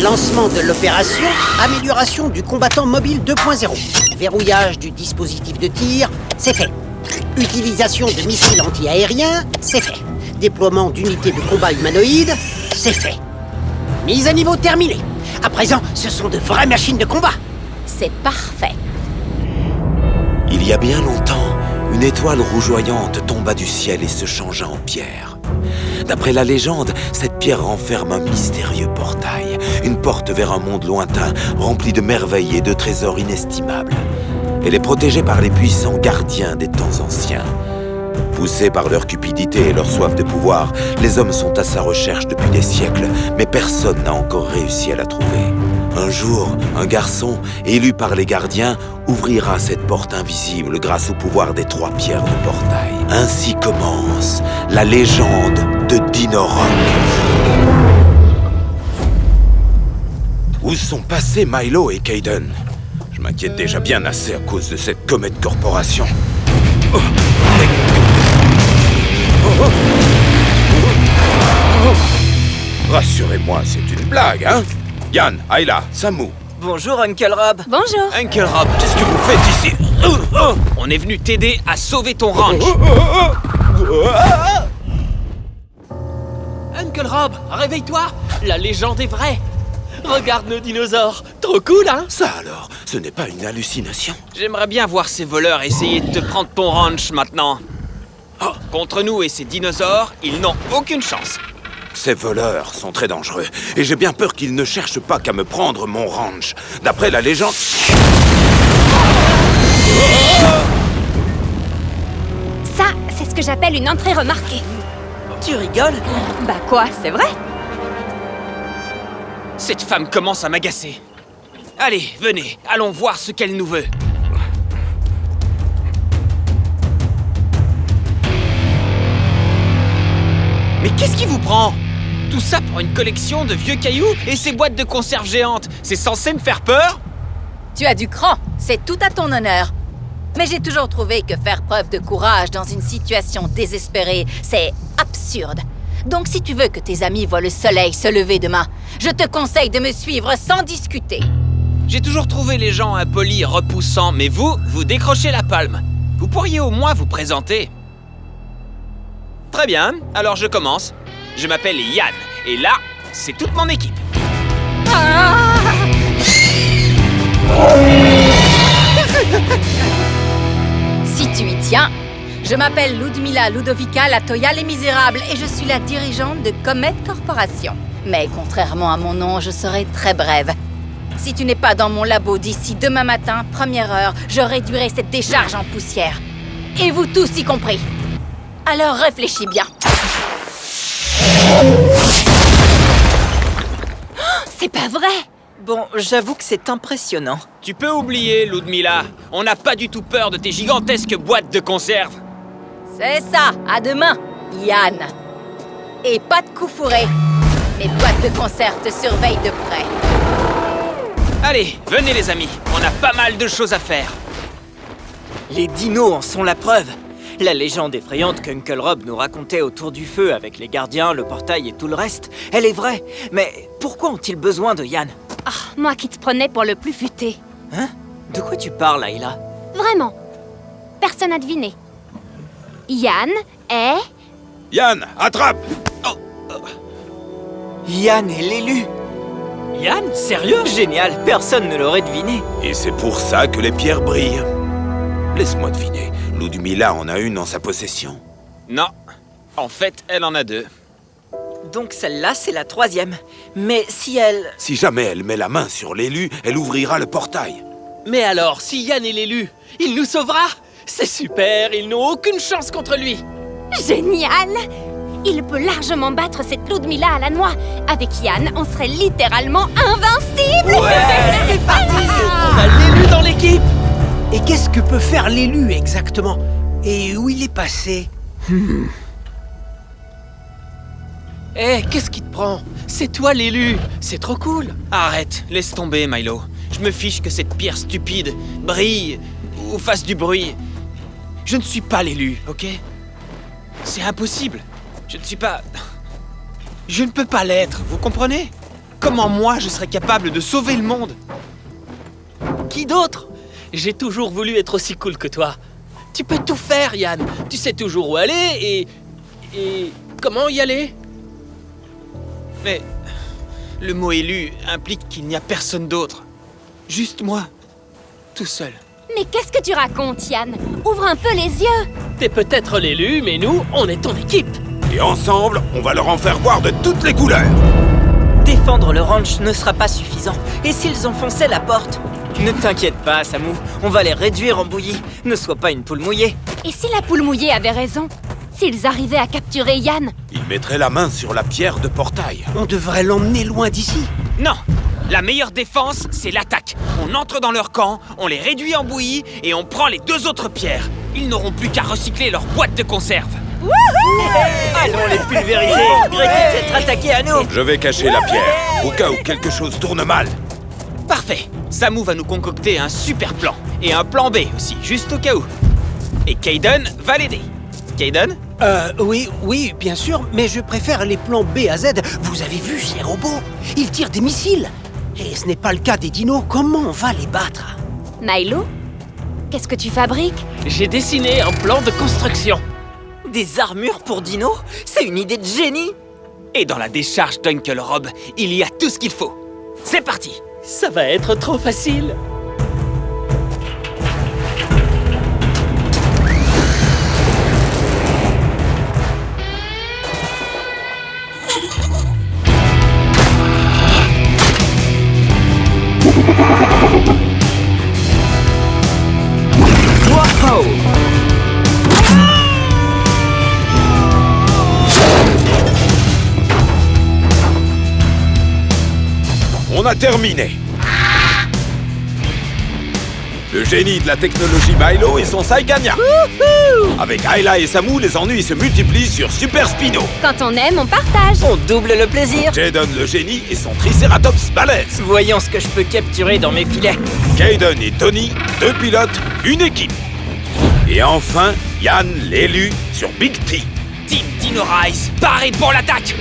Lancement de l'opération, amélioration du combattant mobile 2.0. Verrouillage du dispositif de tir, c'est fait. Utilisation de missiles anti-aériens, c'est fait. Déploiement d'unités de combat humanoïdes, c'est fait. Mise à niveau terminée. À présent, ce sont de vraies machines de combat. C'est parfait. Il y a bien longtemps, une étoile rougeoyante tomba du ciel et se changea en pierre. D'après la légende, cette pierre renferme un mystérieux portail, une porte vers un monde lointain, rempli de merveilles et de trésors inestimables. Elle est protégée par les puissants gardiens des temps anciens. Poussés par leur cupidité et leur soif de pouvoir, les hommes sont à sa recherche depuis des siècles, mais personne n'a encore réussi à la trouver. Un jour, un garçon, élu par les gardiens, ouvrira cette porte invisible grâce au pouvoir des 3 pierres de portail. Ainsi commence la légende de Dino Rock. Où sont passés Milo et Kaidan? Je m'inquiète déjà bien assez à cause de cette Comet Corporation. Oh. Rassurez-moi, c'est une blague, hein? Yann, Ayla, Samu. Bonjour, Uncle Rob. Bonjour. Uncle Rob, qu'est-ce que vous faites ici? On est venu t'aider à sauver ton ranch. Uncle Rob, réveille-toi. La légende est vraie. Regarde nos dinosaures. Trop cool, hein? Ça alors, ce n'est pas une hallucination? J'aimerais bien voir ces voleurs essayer de te prendre ton ranch maintenant. Oh, contre nous et ces dinosaures, ils n'ont aucune chance. Ces voleurs sont très dangereux, et j'ai bien peur qu'ils ne cherchent pas qu'à me prendre mon ranch. D'après la légende... Ça, c'est ce que j'appelle une entrée remarquée. Tu rigoles? Bah quoi, c'est vrai? Cette femme commence à m'agacer. Allez, venez, allons voir ce qu'elle nous veut. Mais qu'est-ce qui vous prend? Tout ça pour une collection de vieux cailloux et ces boîtes de conserve géantes. C'est censé me faire peur? Tu as du cran, c'est tout à ton honneur. Mais j'ai toujours trouvé que faire preuve de courage dans une situation désespérée, c'est absurde. Donc si tu veux que tes amis voient le soleil se lever demain, je te conseille de me suivre sans discuter. J'ai toujours trouvé les gens impolis, repoussants, mais vous décrochez la palme. Vous pourriez au moins vous présenter. Très bien, alors je commence. Je m'appelle Yann, et là, c'est toute mon équipe. Si tu y tiens, je m'appelle Ludmila Ludovica Latoya les Misérables et je suis la dirigeante de Comet Corporation. Mais contrairement à mon nom, je serai très brève. Si tu n'es pas dans mon labo d'ici demain matin, première heure, je réduirai cette décharge en poussière. Et vous tous y compris. Alors réfléchis bien. C'est pas vrai! Bon, j'avoue que c'est impressionnant. Tu peux oublier, Ludmila. On n'a pas du tout peur de tes gigantesques boîtes de conserve. C'est ça, à demain, Yann. Et pas de coups fourrés. Mes boîtes de conserve te surveillent de près. Allez, venez les amis, on a pas mal de choses à faire. Les dinos en sont la preuve. La légende effrayante qu'Uncle Rob nous racontait autour du feu avec les gardiens, le portail et tout le reste, elle est vraie. Mais pourquoi ont-ils besoin de Yann? Ah, moi qui te prenais pour le plus futé. Hein? De quoi tu parles, Ayla? Vraiment. Personne n'a deviné. Yann est... Yann, attrape! Yann est l'élu! Yann, sérieux? Génial, personne ne l'aurait deviné. Et c'est pour ça que les pierres brillent. Laisse-moi deviner, Ludmila en a une en sa possession. Non, en fait, elle en a 2. Donc celle-là, c'est la 3e. Mais si elle... Si jamais elle met la main sur l'élu, elle ouvrira le portail. Mais alors, si Yann est l'élu, il nous sauvera? C'est super, ils n'ont aucune chance contre lui. Génial! Il peut largement battre cette Ludmila à la noix. Avec Yann, on serait littéralement invincible! Ouais, c'est parti! On a l'élu dans l'équipe! Et qu'est-ce que peut faire l'élu exactement? Et où il est passé? Eh, qu'est-ce qui te prend? C'est toi l'élu! C'est trop cool! Arrête, laisse tomber, Milo. Je me fiche que cette pierre stupide brille ou fasse du bruit. Je ne suis pas l'élu, ok? C'est impossible. Je ne suis pas... Je ne peux pas l'être, vous comprenez? Comment moi, je serais capable de sauver le monde? Qui d'autre? J'ai toujours voulu être aussi cool que toi. Tu peux tout faire, Yann. Tu sais toujours où aller et comment y aller? Mais le mot élu implique qu'il n'y a personne d'autre. Juste moi, tout seul. Mais qu'est-ce que tu racontes, Yann? Ouvre un peu les yeux. T'es peut-être l'élu, mais nous, on est ton équipe. Et ensemble, on va leur en faire voir de toutes les couleurs. Défendre le ranch ne sera pas suffisant. Et s'ils enfonçaient la porte? Ne t'inquiète pas, Samu. On va les réduire en bouillie. Ne sois pas une poule mouillée. Et si la poule mouillée avait raison? S'ils arrivaient à capturer Yann? Ils mettraient la main sur la pierre de portail. On devrait l'emmener loin d'ici. Non! La meilleure défense, c'est l'attaque. On entre dans leur camp, on les réduit en bouillie et on prend les 2 autres pierres. Ils n'auront plus qu'à recycler leur boîte de conserve. Allons les pulvériser. Regrettez d'être attaqués à nous. Je vais cacher la pierre, au cas où quelque chose tourne mal. Parfait. Samu va nous concocter un super plan. Et un plan B aussi, juste au cas où. Et Kayden va l'aider. Kayden? Oui, bien sûr, mais je préfère les plans B à Z. Vous avez vu ces robots? Ils tirent des missiles. Et ce n'est pas le cas des dinos. Comment on va les battre? Milo? Qu'est-ce que tu fabriques? J'ai dessiné un plan de construction. Des armures pour Dino? C'est une idée de génie. Et dans la décharge d'Uncle Rob, il y a tout ce qu'il faut. C'est parti! Ça va être trop facile. Wow! On a terminé. Le génie de la technologie Milo et son Saigania. Avec Ayla et Samu, les ennuis se multiplient sur Super Spino. Quand on aime, on partage. On double le plaisir. Jaden le génie et son Triceratops balèze. Voyons ce que je peux capturer dans mes filets. Kayden et Tony, 2 pilotes, une équipe. Et enfin, Yann l'élu sur Big T. Team Dino Rise, paré pour l'attaque!